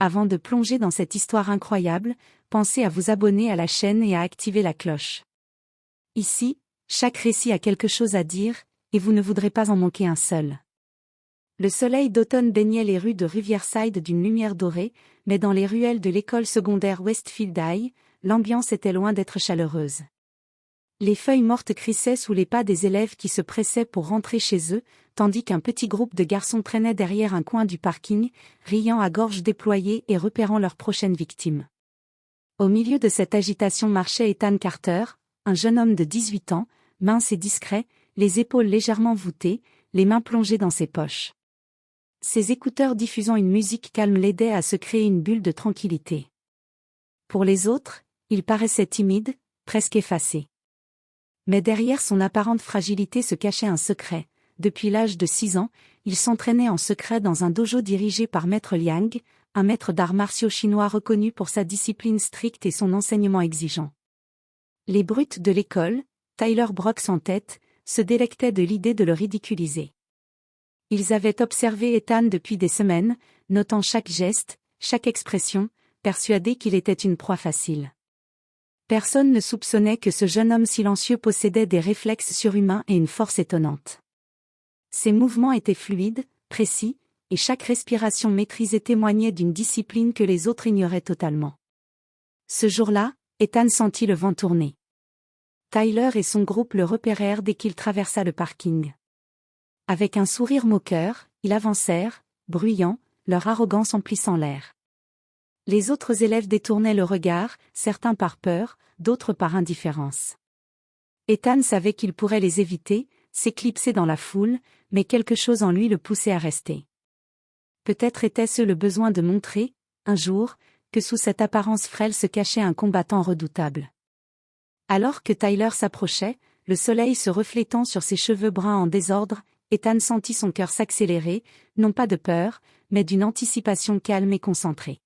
Avant de plonger dans cette histoire incroyable, pensez à vous abonner à la chaîne et à activer la cloche. Ici, chaque récit a quelque chose à dire, et vous ne voudrez pas en manquer un seul. Le soleil d'automne baignait les rues de Riverside d'une lumière dorée, mais dans les ruelles de l'école secondaire Westfield High, l'ambiance était loin d'être chaleureuse. Les feuilles mortes crissaient sous les pas des élèves qui se pressaient pour rentrer chez eux, tandis qu'un petit groupe de garçons traînait derrière un coin du parking, riant à gorge déployée et repérant leur prochaine victime. Au milieu de cette agitation marchait Ethan Carter, un jeune homme de 18 ans, mince et discret, les épaules légèrement voûtées, les mains plongées dans ses poches. Ses écouteurs diffusant une musique calme l'aidaient à se créer une bulle de tranquillité. Pour les autres, il paraissait timide, presque effacé. Mais derrière son apparente fragilité se cachait un secret. Depuis l'âge de 6 ans, il s'entraînait en secret dans un dojo dirigé par Maître Liang, un maître d'arts martiaux chinois reconnu pour sa discipline stricte et son enseignement exigeant. Les brutes de l'école, Tyler Brooks en tête, se délectaient de l'idée de le ridiculiser. Ils avaient observé Ethan depuis des semaines, notant chaque geste, chaque expression, persuadés qu'il était une proie facile. Personne ne soupçonnait que ce jeune homme silencieux possédait des réflexes surhumains et une force étonnante. Ses mouvements étaient fluides, précis, et chaque respiration maîtrisée témoignait d'une discipline que les autres ignoraient totalement. Ce jour-là, Ethan sentit le vent tourner. Tyler et son groupe le repérèrent dès qu'il traversa le parking. Avec un sourire moqueur, ils avancèrent, bruyants, leur arrogance emplissant l'air. Les autres élèves détournaient le regard, certains par peur, d'autres par indifférence. Ethan savait qu'il pourrait les éviter, s'éclipser dans la foule, mais quelque chose en lui le poussait à rester. Peut-être était-ce le besoin de montrer, un jour, que sous cette apparence frêle se cachait un combattant redoutable. Alors que Tyler s'approchait, le soleil se reflétant sur ses cheveux bruns en désordre, Ethan sentit son cœur s'accélérer, non pas de peur, mais d'une anticipation calme et concentrée.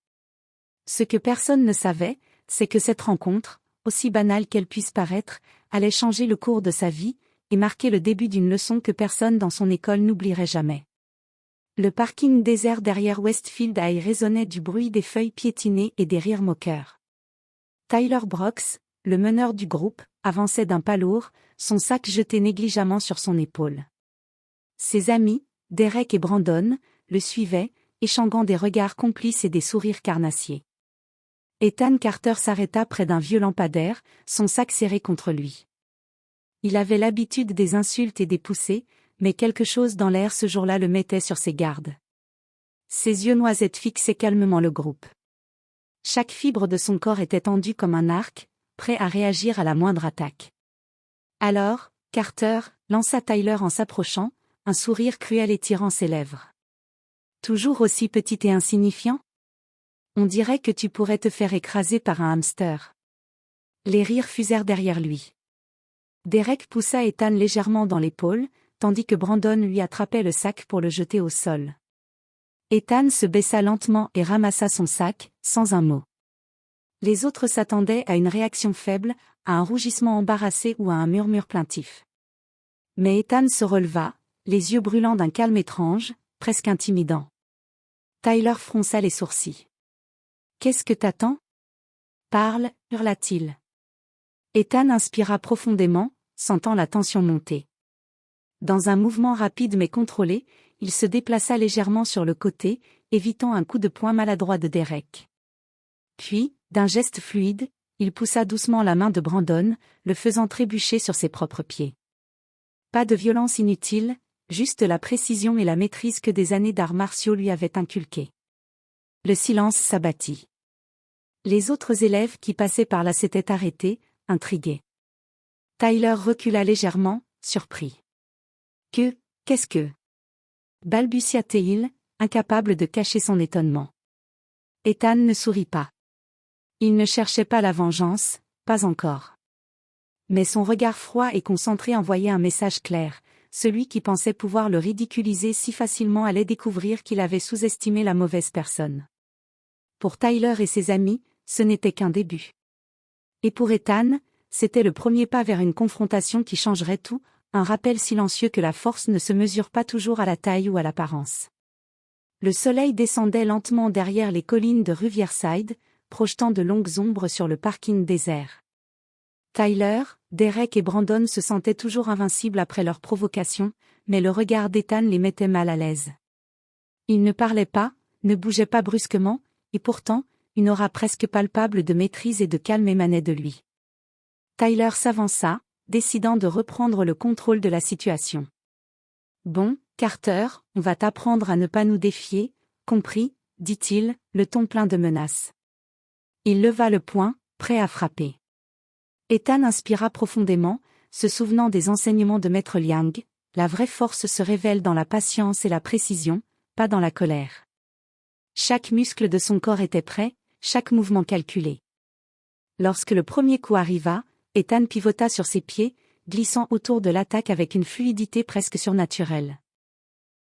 Ce que personne ne savait, c'est que cette rencontre, aussi banale qu'elle puisse paraître, allait changer le cours de sa vie, et marquer le début d'une leçon que personne dans son école n'oublierait jamais. Le parking désert derrière Westfield High résonnait du bruit des feuilles piétinées et des rires moqueurs. Tyler Brooks, le meneur du groupe, avançait d'un pas lourd, son sac jeté négligemment sur son épaule. Ses amis, Derek et Brandon, le suivaient, échangeant des regards complices et des sourires carnassiers. Ethan Carter s'arrêta près d'un vieux lampadaire, son sac serré contre lui. Il avait l'habitude des insultes et des poussées, mais quelque chose dans l'air ce jour-là le mettait sur ses gardes. Ses yeux noisettes fixaient calmement le groupe. Chaque fibre de son corps était tendue comme un arc, prêt à réagir à la moindre attaque. Alors, Carter, lança Tyler en s'approchant, un sourire cruel étirant ses lèvres. Toujours aussi petit et insignifiant ? On dirait que tu pourrais te faire écraser par un hamster. Les rires fusèrent derrière lui. Derek poussa Ethan légèrement dans l'épaule, tandis que Brandon lui attrapait le sac pour le jeter au sol. Ethan se baissa lentement et ramassa son sac, sans un mot. Les autres s'attendaient à une réaction faible, à un rougissement embarrassé ou à un murmure plaintif. Mais Ethan se releva, les yeux brûlants d'un calme étrange, presque intimidant. Tyler fronça les sourcils. « Qu'est-ce que t'attends ? Parle, hurla-t-il. Ethan inspira profondément, sentant la tension monter. Dans un mouvement rapide mais contrôlé, il se déplaça légèrement sur le côté, évitant un coup de poing maladroit de Derek. Puis, d'un geste fluide, il poussa doucement la main de Brandon, le faisant trébucher sur ses propres pieds. Pas de violence inutile, juste la précision et la maîtrise que des années d'arts martiaux lui avaient inculquées. Le silence s'abattit. Les autres élèves qui passaient par là s'étaient arrêtés, intrigués. Tyler recula légèrement, surpris. Qu'est-ce que... balbutia-t-il, incapable de cacher son étonnement. Ethan ne sourit pas. Il ne cherchait pas la vengeance, pas encore. Mais son regard froid et concentré envoyait un message clair. Celui qui pensait pouvoir le ridiculiser si facilement allait découvrir qu'il avait sous-estimé la mauvaise personne. Pour Tyler et ses amis, ce n'était qu'un début. Et pour Ethan, c'était le premier pas vers une confrontation qui changerait tout, un rappel silencieux que la force ne se mesure pas toujours à la taille ou à l'apparence. Le soleil descendait lentement derrière les collines de Riverside, projetant de longues ombres sur le parking désert. Tyler, Derek et Brandon se sentaient toujours invincibles après leur provocation, mais le regard d'Ethan les mettait mal à l'aise. Il ne parlait pas, ne bougeait pas brusquement, et pourtant, une aura presque palpable de maîtrise et de calme émanait de lui. Tyler s'avança, décidant de reprendre le contrôle de la situation. « Bon, Carter, on va t'apprendre à ne pas nous défier, compris ?» dit-il, le ton plein de menace. Il leva le poing, prêt à frapper. Ethan inspira profondément, se souvenant des enseignements de Maître Liang, la vraie force se révèle dans la patience et la précision, pas dans la colère. Chaque muscle de son corps était prêt, chaque mouvement calculé. Lorsque le premier coup arriva, Ethan pivota sur ses pieds, glissant autour de l'attaque avec une fluidité presque surnaturelle.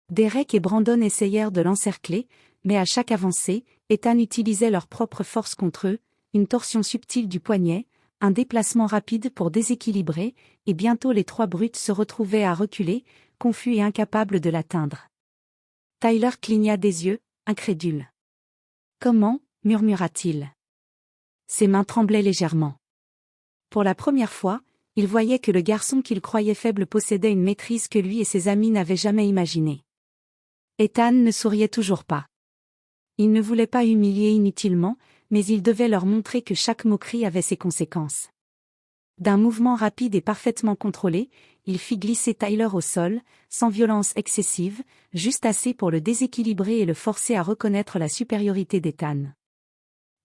Derek et Brandon essayèrent de l'encercler, mais à chaque avancée, Ethan utilisait leur propre force contre eux, une torsion subtile du poignet, un déplacement rapide pour déséquilibrer, et bientôt les trois brutes se retrouvaient à reculer, confus et incapables de l'atteindre. Tyler cligna des yeux, incrédule. « Comment ?» murmura-t-il. Ses mains tremblaient légèrement. Pour la première fois, il voyait que le garçon qu'il croyait faible possédait une maîtrise que lui et ses amis n'avaient jamais imaginée. Ethan ne souriait toujours pas. Il ne voulait pas humilier inutilement, mais il devait leur montrer que chaque moquerie avait ses conséquences. D'un mouvement rapide et parfaitement contrôlé, il fit glisser Tyler au sol, sans violence excessive, juste assez pour le déséquilibrer et le forcer à reconnaître la supériorité d'Ethan.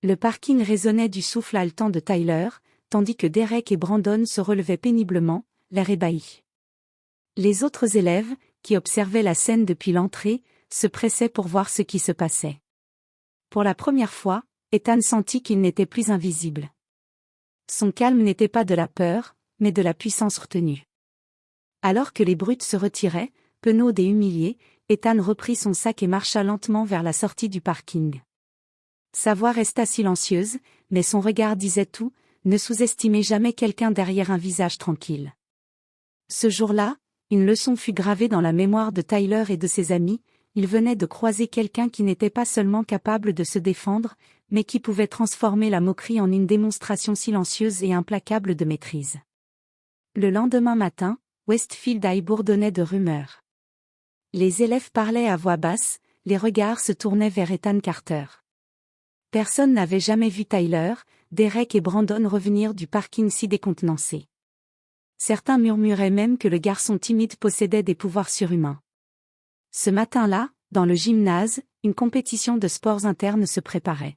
Le parking résonnait du souffle haletant de Tyler, tandis que Derek et Brandon se relevaient péniblement, l'air ébahi. Les autres élèves, qui observaient la scène depuis l'entrée, se pressaient pour voir ce qui se passait. Pour la première fois, Ethan sentit qu'il n'était plus invisible. Son calme n'était pas de la peur, mais de la puissance retenue. Alors que les brutes se retiraient, penauds et humiliés, Ethan reprit son sac et marcha lentement vers la sortie du parking. Sa voix resta silencieuse, mais son regard disait tout, ne sous-estimez jamais quelqu'un derrière un visage tranquille. Ce jour-là, une leçon fut gravée dans la mémoire de Tyler et de ses amis, il venait de croiser quelqu'un qui n'était pas seulement capable de se défendre, mais qui pouvait transformer la moquerie en une démonstration silencieuse et implacable de maîtrise. Le lendemain matin, Westfield High bourdonnait de rumeurs. Les élèves parlaient à voix basse, les regards se tournaient vers Ethan Carter. Personne n'avait jamais vu Tyler, Derek et Brandon revenir du parking si décontenancés. Certains murmuraient même que le garçon timide possédait des pouvoirs surhumains. Ce matin-là, dans le gymnase, une compétition de sports internes se préparait.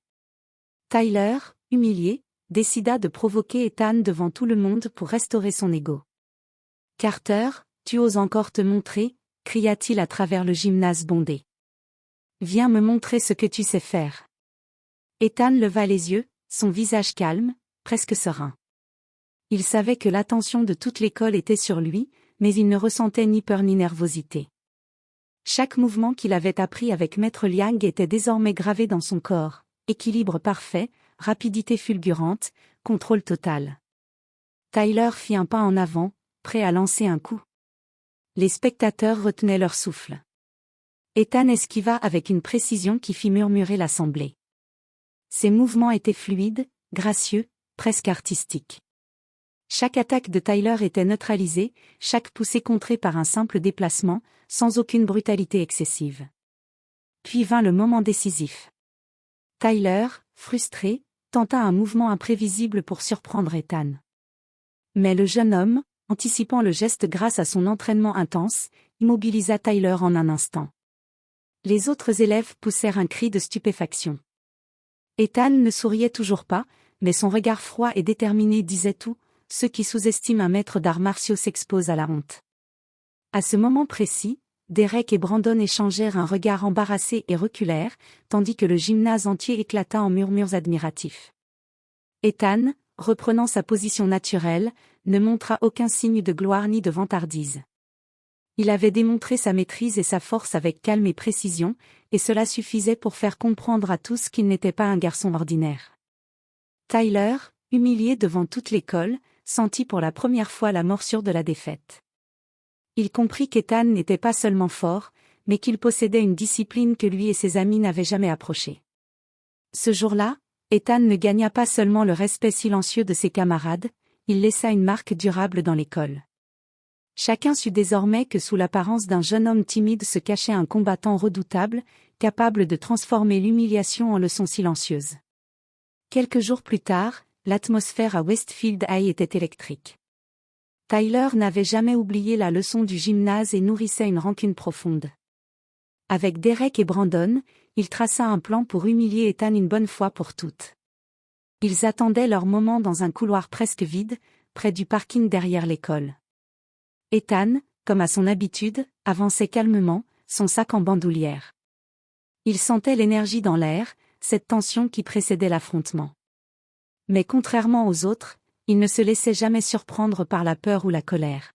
Tyler, humilié, décida de provoquer Ethan devant tout le monde pour restaurer son ego. « Carter, tu oses encore te montrer ?» cria-t-il à travers le gymnase bondé. « Viens me montrer ce que tu sais faire. » Ethan leva les yeux, son visage calme, presque serein. Il savait que l'attention de toute l'école était sur lui, mais il ne ressentait ni peur ni nervosité. Chaque mouvement qu'il avait appris avec Maître Liang était désormais gravé dans son corps, équilibre parfait, rapidité fulgurante, contrôle total. Tyler fit un pas en avant, prêt à lancer un coup. Les spectateurs retenaient leur souffle. Ethan esquiva avec une précision qui fit murmurer l'assemblée. Ses mouvements étaient fluides, gracieux, presque artistiques. Chaque attaque de Tyler était neutralisée, chaque poussée contrée par un simple déplacement, sans aucune brutalité excessive. Puis vint le moment décisif. Tyler, frustré, tenta un mouvement imprévisible pour surprendre Ethan. Mais le jeune homme, anticipant le geste grâce à son entraînement intense, immobilisa Tyler en un instant. Les autres élèves poussèrent un cri de stupéfaction. Ethan ne souriait toujours pas, mais son regard froid et déterminé disait tout. Ceux qui sous-estiment un maître d'arts martiaux s'exposent à la honte. À ce moment précis, Derek et Brandon échangèrent un regard embarrassé et reculèrent, tandis que le gymnase entier éclata en murmures admiratifs. Ethan, reprenant sa position naturelle, ne montra aucun signe de gloire ni de vantardise. Il avait démontré sa maîtrise et sa force avec calme et précision, et cela suffisait pour faire comprendre à tous qu'il n'était pas un garçon ordinaire. Tyler, humilié devant toute l'école, sentit pour la première fois la morsure de la défaite. Il comprit qu'Ethan n'était pas seulement fort, mais qu'il possédait une discipline que lui et ses amis n'avaient jamais approchée. Ce jour-là, Ethan ne gagna pas seulement le respect silencieux de ses camarades, il laissa une marque durable dans l'école. Chacun sut désormais que sous l'apparence d'un jeune homme timide se cachait un combattant redoutable, capable de transformer l'humiliation en leçon silencieuse. Quelques jours plus tard, l'atmosphère à Westfield High était électrique. Tyler n'avait jamais oublié la leçon du gymnase et nourrissait une rancune profonde. Avec Derek et Brandon, il traça un plan pour humilier Ethan une bonne fois pour toutes. Ils attendaient leur moment dans un couloir presque vide, près du parking derrière l'école. Ethan, comme à son habitude, avançait calmement, son sac en bandoulière. Il sentait l'énergie dans l'air, cette tension qui précédait l'affrontement. Mais contrairement aux autres, il ne se laissait jamais surprendre par la peur ou la colère.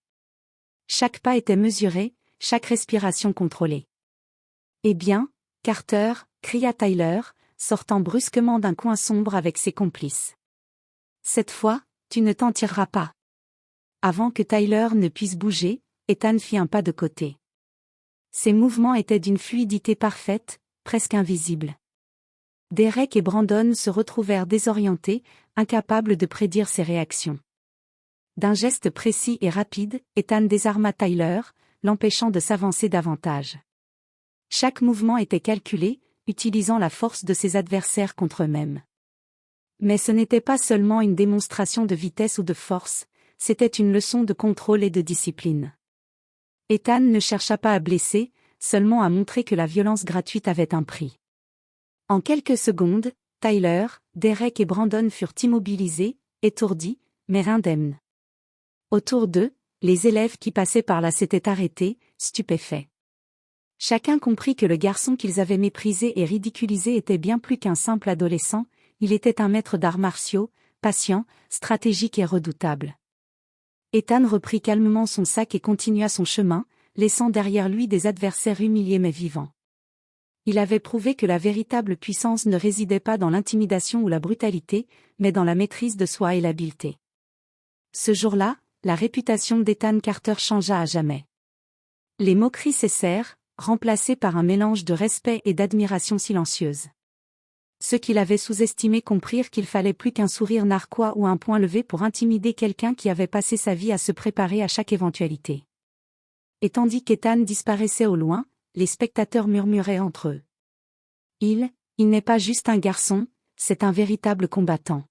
Chaque pas était mesuré, chaque respiration contrôlée. « Eh bien, Carter » cria Tyler, sortant brusquement d'un coin sombre avec ses complices. « Cette fois, tu ne t'en tireras pas. » Avant que Tyler ne puisse bouger, Ethan fit un pas de côté. Ses mouvements étaient d'une fluidité parfaite, presque invisible. Derek et Brandon se retrouvèrent désorientés, incapables de prédire ses réactions. D'un geste précis et rapide, Ethan désarma Tyler, l'empêchant de s'avancer davantage. Chaque mouvement était calculé, utilisant la force de ses adversaires contre eux-mêmes. Mais ce n'était pas seulement une démonstration de vitesse ou de force, c'était une leçon de contrôle et de discipline. Ethan ne chercha pas à blesser, seulement à montrer que la violence gratuite avait un prix. En quelques secondes, Tyler, Derek et Brandon furent immobilisés, étourdis, mais indemnes. Autour d'eux, les élèves qui passaient par là s'étaient arrêtés, stupéfaits. Chacun comprit que le garçon qu'ils avaient méprisé et ridiculisé était bien plus qu'un simple adolescent, il était un maître d'arts martiaux, patient, stratégique et redoutable. Ethan reprit calmement son sac et continua son chemin, laissant derrière lui des adversaires humiliés mais vivants. Il avait prouvé que la véritable puissance ne résidait pas dans l'intimidation ou la brutalité, mais dans la maîtrise de soi et l'habileté. Ce jour-là, la réputation d'Ethan Carter changea à jamais. Les moqueries cessèrent, remplacées par un mélange de respect et d'admiration silencieuse. Ceux qui l'avaient sous-estimé comprirent qu'il fallait plus qu'un sourire narquois ou un poing levé pour intimider quelqu'un qui avait passé sa vie à se préparer à chaque éventualité. Et tandis qu'Ethan disparaissait au loin, les spectateurs murmuraient entre eux. Il n'est pas juste un garçon, c'est un véritable combattant.